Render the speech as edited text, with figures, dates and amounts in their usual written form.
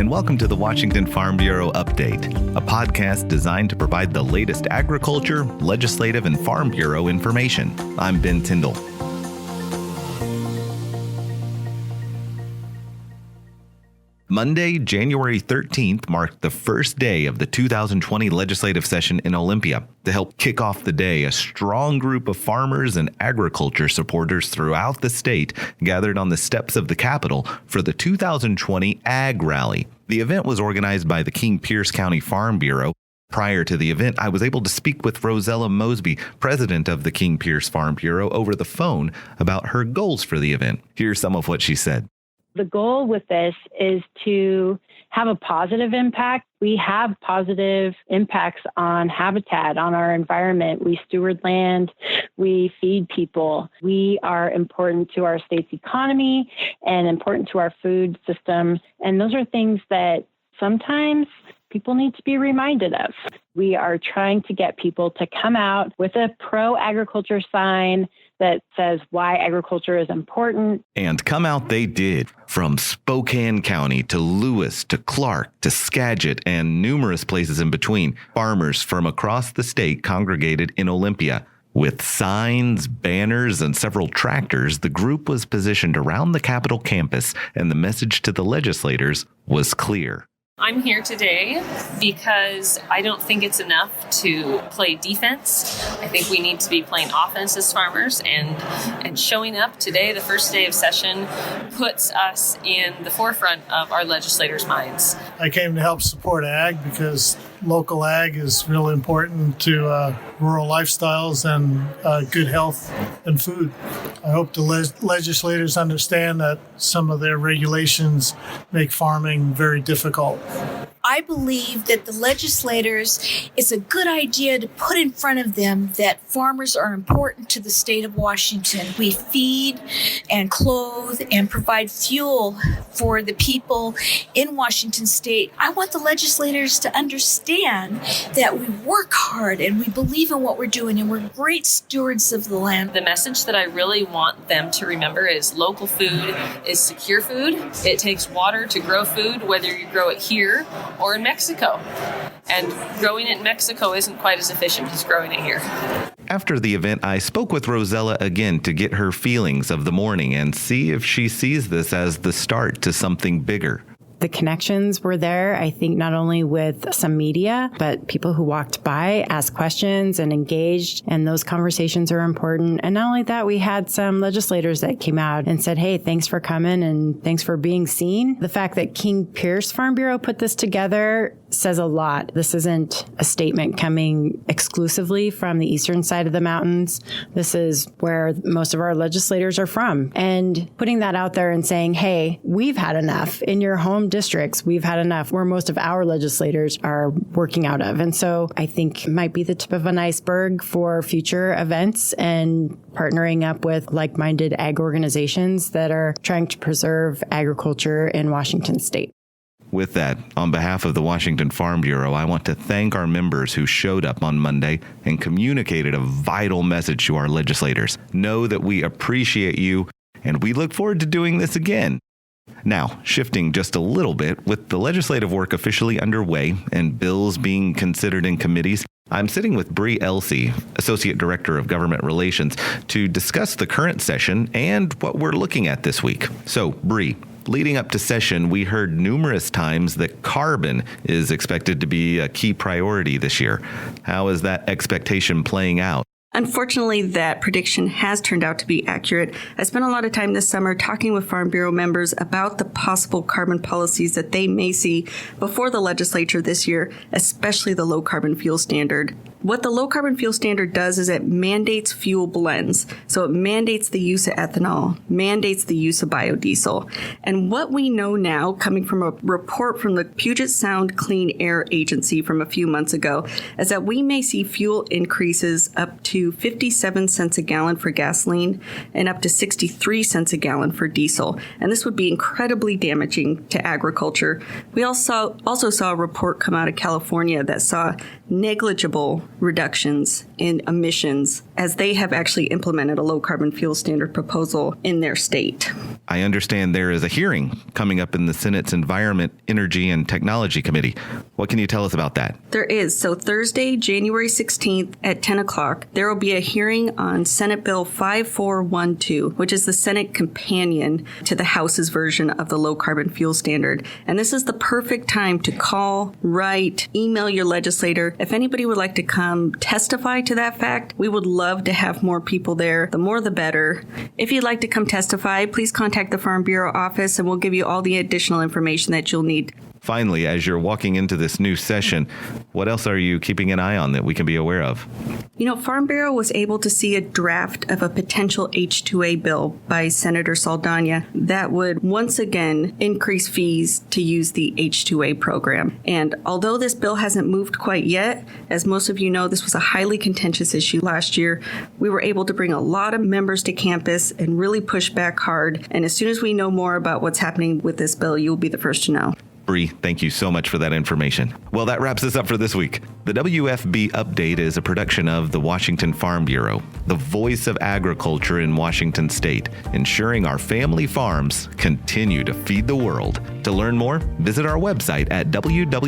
and welcome to the Washington Farm Bureau Update, a podcast designed to provide the latest agriculture, legislative, and Farm Bureau information. I'm Ben Tyndall. Monday, January 13th marked the first day of the 2020 legislative session in Olympia. To help kick off the day, a strong group of farmers and agriculture supporters throughout the state gathered on the steps of the Capitol for the 2020 Ag Rally. The event was organized by the King Pierce County Farm Bureau. Prior to the event, I was able to speak with Rosella Mosby, president of the King Pierce Farm Bureau, over the phone about her goals for the event. Here's some of what she said. The goal with this is to have a positive impact. We have positive impacts on habitat, on our environment. We steward land. We feed people. We are important to our state's economy and important to our food system. And those are things that sometimes people need to be reminded of. We are trying to get people to come out with a pro-agriculture sign that says why agriculture is important. And come out they did. From Spokane County to Lewis to Clark to Skagit and numerous places in between, farmers from across the state congregated in Olympia. With signs, banners, and several tractors, the group was positioned around the Capitol campus, and the message to the legislators was clear. I'm here today because I don't think it's enough to play defense. I think we need to be playing offense as farmers, and showing up today, the first day of session, puts us in the forefront of our legislators' minds. I came to help support ag because local ag is really important to rural lifestyles and good health and food. I hope the legislators understand that some of their regulations make farming very difficult. I believe that the legislators, it's a good idea to put in front of them that farmers are important to the state of Washington. We feed and clothe and provide fuel for the people in Washington state. I want the legislators to understand that we work hard and we believe in what we're doing and we're great stewards of the land. The message that I really want them to remember is local food is secure food. It takes water to grow food, whether you grow it here or in Mexico. And growing it in Mexico isn't quite as efficient as growing it here. After the event, I spoke with Rosella again to get her feelings of the morning and see if she sees this as the start to something bigger. The connections were there, I think, not only with some media, but people who walked by, asked questions and engaged. And those conversations are important. And not only that, we had some legislators that came out and said, hey, thanks for coming and thanks for being seen. The fact that King Pierce Farm Bureau put this together says a lot. This isn't a statement coming exclusively from the eastern side of the mountains. This is where most of our legislators are from. And putting that out there and saying, hey, we've had enough in your home districts. We've had enough where most of our legislators are working out of. And so I think it might be the tip of an iceberg for future events and partnering up with like-minded ag organizations that are trying to preserve agriculture in Washington state. With that, on behalf of the Washington Farm Bureau, I want to thank our members who showed up on Monday and communicated a vital message to our legislators. Know that we appreciate you, and we look forward to doing this again. Now, shifting just a little bit, with the legislative work officially underway and bills being considered in committees, I'm sitting with Bree Elsey, Associate Director of Government Relations, to discuss the current session and what we're looking at this week. So, Bree, leading up to session, we heard numerous times that carbon is expected to be a key priority this year. How is that expectation playing out? Unfortunately, that prediction has turned out to be accurate. I spent a lot of time this summer talking with Farm Bureau members about the possible carbon policies that they may see before the legislature this year, especially the low carbon fuel standard. What the low carbon fuel standard does is it mandates fuel blends. So it mandates the use of ethanol, mandates the use of biodiesel. And what we know now, coming from a report from the Puget Sound Clean Air Agency from a few months ago, is that we may see fuel increases up to 57 cents a gallon for gasoline and up to 63 cents a gallon for diesel. And this would be incredibly damaging to agriculture. We also saw a report come out of California that saw negligible reductions in emissions, as they have actually implemented a low carbon fuel standard proposal in their state. I understand there is a hearing coming up in the Senate's Environment, Energy, and Technology Committee. What can you tell us about that? There is. So Thursday, January 16th at 10 o'clock, there will be a hearing on Senate Bill 5412, which is the Senate companion to the House's version of the low carbon fuel standard. And this is the perfect time to call, write, email your legislator. If anybody would like to come testify to that fact, we would love to have more people there. The more the better. If you'd like to come testify, please contact the Farm Bureau office and we'll give you all the additional information that you'll need. Finally, as you're walking into this new session, what else are you keeping an eye on that we can be aware of? You know, Farm Bureau was able to see a draft of a potential H-2A bill by Senator Saldana that would once again increase fees to use the H-2A program. And although this bill hasn't moved quite yet, as most of you know, this was a highly contentious issue last year, we were able to bring a lot of members to campus and really push back hard. And as soon as we know more about what's happening with this bill, you'll be the first to know. Bree, thank you so much for that information. Well, that wraps us up for this week. The WFB Update is a production of the Washington Farm Bureau, the voice of agriculture in Washington State, ensuring our family farms continue to feed the world. To learn more, visit our website at www.wsfb.com.